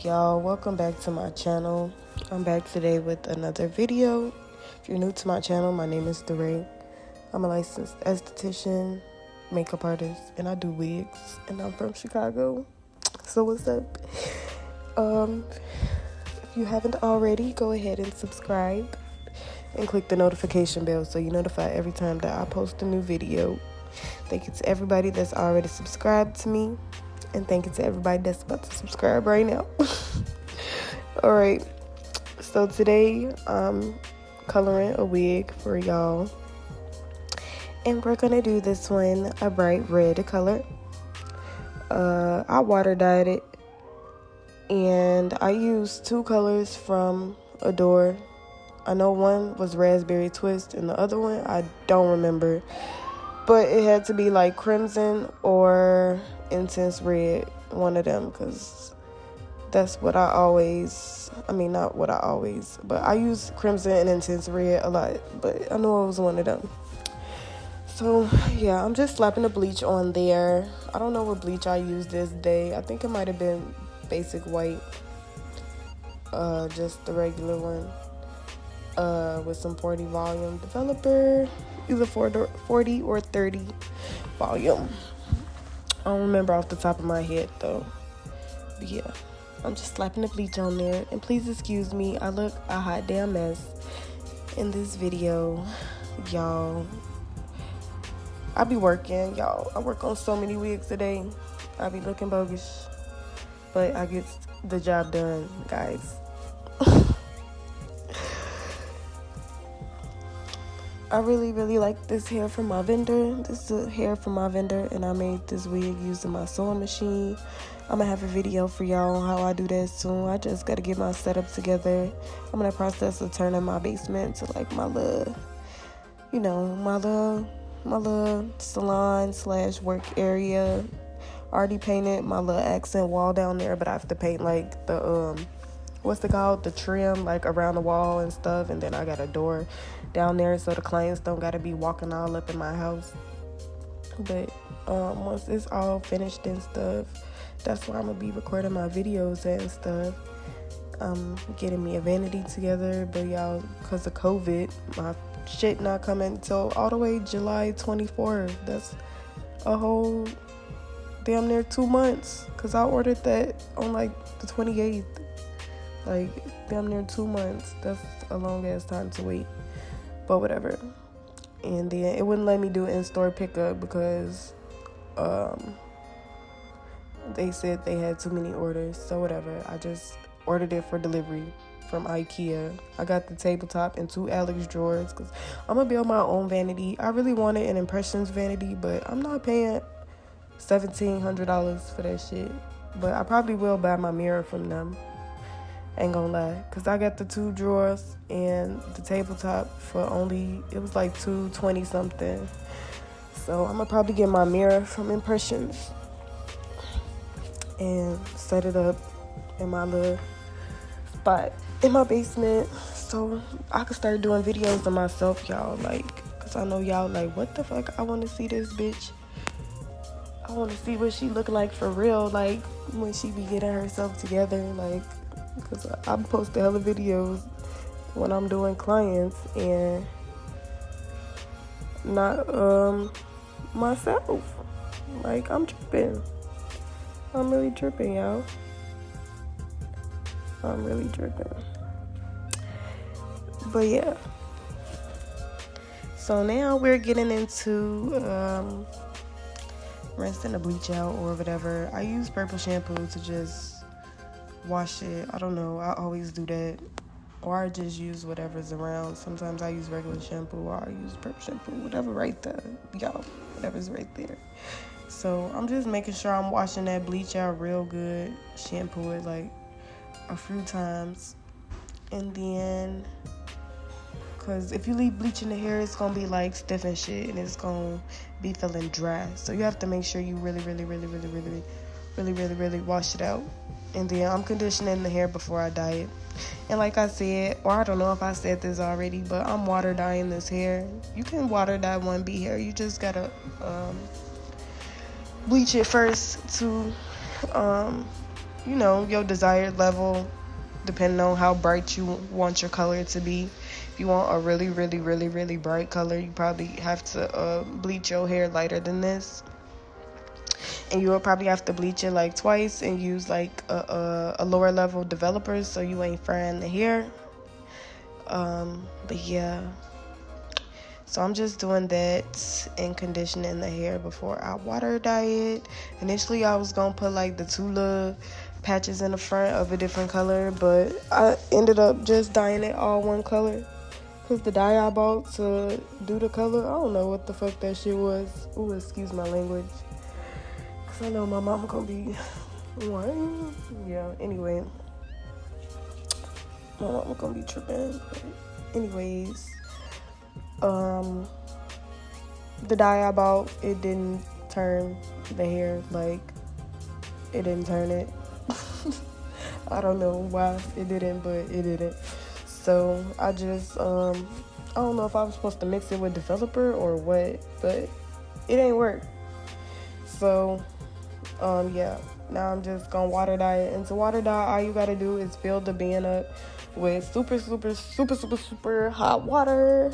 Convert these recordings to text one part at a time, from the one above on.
y'all? Welcome back to my channel. I'm back today with another video. If you're new to my channel, my name is DeRay. I'm a licensed esthetician, makeup artist, and I do wigs, and I'm from Chicago. So what's up? If you haven't already, go ahead and subscribe and click the notification bell so you're notified every time that I post a new video. Thank you to everybody that's already subscribed to me. And thank you to everybody that's about to subscribe right now. Alright, so today I'm coloring a wig for y'all. And we're going to do this one a bright red color. I water dyed it. And I used two colors from Adore. I know one was Raspberry Twist and the other one I don't remember. But it had to be like crimson or intense red, one of them, because that's what I always, not what I always, but I use crimson and intense red a lot, but I know it was one of them. So yeah, I'm just slapping the bleach on there. I don't know what bleach I used this day. I think it might have been basic white, just the regular one, with some 40 volume developer, either 40 or 30 volume. I don't remember off the top of my head though. But yeah, I'm just slapping the bleach on there. And please excuse me, I look a hot damn mess in this video, y'all. I be working, y'all. I work on so many wigs a day. I be looking bogus, but I get the job done, guys. I really like this hair from my vendor. This is the hair from my vendor, and I made this wig using my sewing machine. I'm gonna have a video for y'all on how I do that soon. I just gotta get my setup together. I'm in the process of turning my basement to like my little, my little salon / work area. I already painted my little accent wall down there, but I have to paint like the the trim like around the wall and stuff, and then I got a door down there so the clients don't gotta be walking all up in my house. But once it's all finished and stuff, that's where I'm gonna be recording my videos and stuff. I'm getting me a vanity together, but y'all, because of COVID, my shit not coming until all the way July 24th. That's a whole damn near 2 months, because I ordered that on like the 28th. Like damn near 2 months. That's a long ass time to wait, but whatever. And then it wouldn't let me do in-store pickup because they said they had too many orders. So whatever, I just ordered it for delivery from IKEA. I got the tabletop and 2 Alex drawers because I'm gonna build my own vanity. I really wanted an impressions vanity, but I'm not paying $1,700 for that shit. But I probably will buy my mirror from them. Ain't gonna lie, because I got the 2 drawers and the tabletop for only, it was like $220 something. So I'm gonna probably get my mirror from Impressions and set it up in my little spot in my basement so I could start doing videos of myself, y'all. Like, because I know y'all like, what the fuck, I want to see this bitch. I want to see what she look like for real, like when she be getting herself together, like, because I post a hella videos when I'm doing clients and not myself. Like, I'm tripping. I'm really tripping, y'all. I'm really tripping. But yeah. So now we're getting into rinsing the bleach out or whatever. I use purple shampoo to just wash it. I don't know, I always do that, or I just use whatever's around. Sometimes I use regular shampoo, or I use purple shampoo, whatever right there, y'all, whatever's right there. So I'm just making sure I'm washing that bleach out real good, shampoo it like a few times, and then, because if you leave bleach in the hair, it's gonna be like stiff and shit, and it's gonna be feeling dry. So you have to make sure you really wash it out. And then I'm conditioning the hair before I dye it. And like I said, or I don't know if I said this already, but I'm water dyeing this hair. You can water dye 1B hair. You just gotta bleach it first to you know, your desired level, depending on how bright you want your color to be. If you want a really, really, really, really bright color, you probably have to bleach your hair lighter than this. And you will probably have to bleach it like twice and use like a lower level developer so you ain't frying the hair. But yeah, so I'm just doing that and conditioning the hair before I water dye it. Initially I was gonna put like the two little patches in the front of a different color, but I ended up just dyeing it all one color because the dye I bought to do the color, I don't know what the fuck that shit was. Ooh, excuse my language, because I know my mama gonna be what? Yeah, anyway, my mama gonna be tripping. But anyways, the dye I bought, it didn't turn the hair, like it didn't turn it. I don't know why it didn't, but it didn't. So I just I don't know if I was supposed to mix it with developer or what, but it ain't work. So yeah, now I'm just gonna water dye it. And to water dye, all you gotta do is fill the bin up with super, super, super, super, super hot water.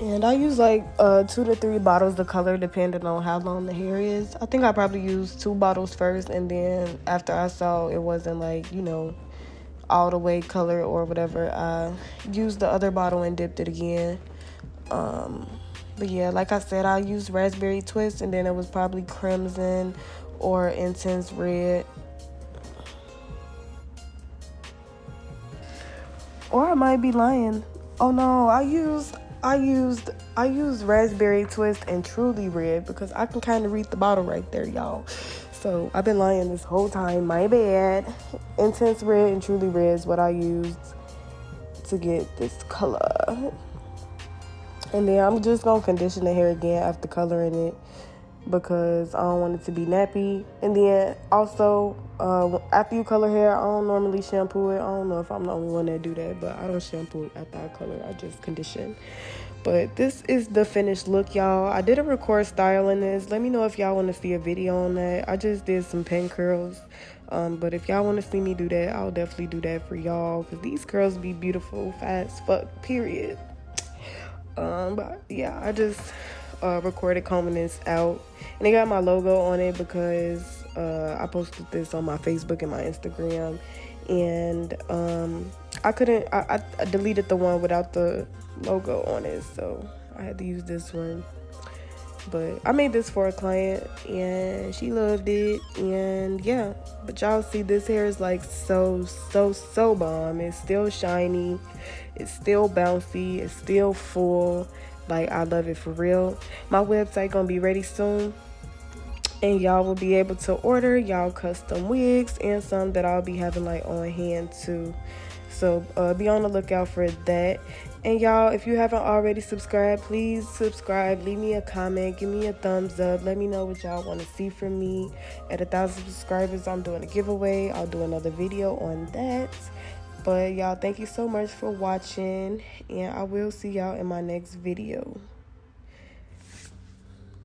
And I use like 2 to 3 bottles of color depending on how long the hair is. I think I probably used 2 bottles first, and then after I saw it wasn't like, you know, all the way color or whatever, I used the other bottle and dipped it again. But yeah, like I said, I used raspberry twist, and then it was probably crimson or intense red. Or I might be lying. Oh no, I used raspberry twist and truly red, because I can kind of read the bottle right there, y'all. So I've been lying this whole time. My bad. Intense red and truly red is what I used to get this color. And then I'm just gonna condition the hair again after coloring it, because I don't want it to be nappy. And then also, after you color hair, I don't normally shampoo it. I don't know if I'm the only one that do that, but I don't shampoo it after I color. I just condition. But this is the finished look, y'all. I didn't record styling this. Let me know if y'all want to see a video on that. I just did some pin curls. But if y'all want to see me do that, I'll definitely do that for y'all, because these curls be beautiful, fast fuck, period. But yeah, I just recorded combing this out, and it got my logo on it because I posted this on my Facebook and my Instagram, and I deleted the one without the logo on it, so I had to use this one. But I made this for a client and she loved it, and yeah. But y'all see, this hair is like so bomb. It's still shiny, it's still bouncy, it's still full. Like, I love it for real. My website gonna be ready soon, and y'all will be able to order y'all custom wigs and some that I'll be having like on hand too. So be on the lookout for that. And y'all, if you haven't already subscribed, please subscribe. Leave me a comment, give me a thumbs up, let me know what y'all want to see from me. At 1,000 subscribers, I'm doing a giveaway. I'll do another video on that. But y'all, thank you so much for watching, and I will see y'all in my next video.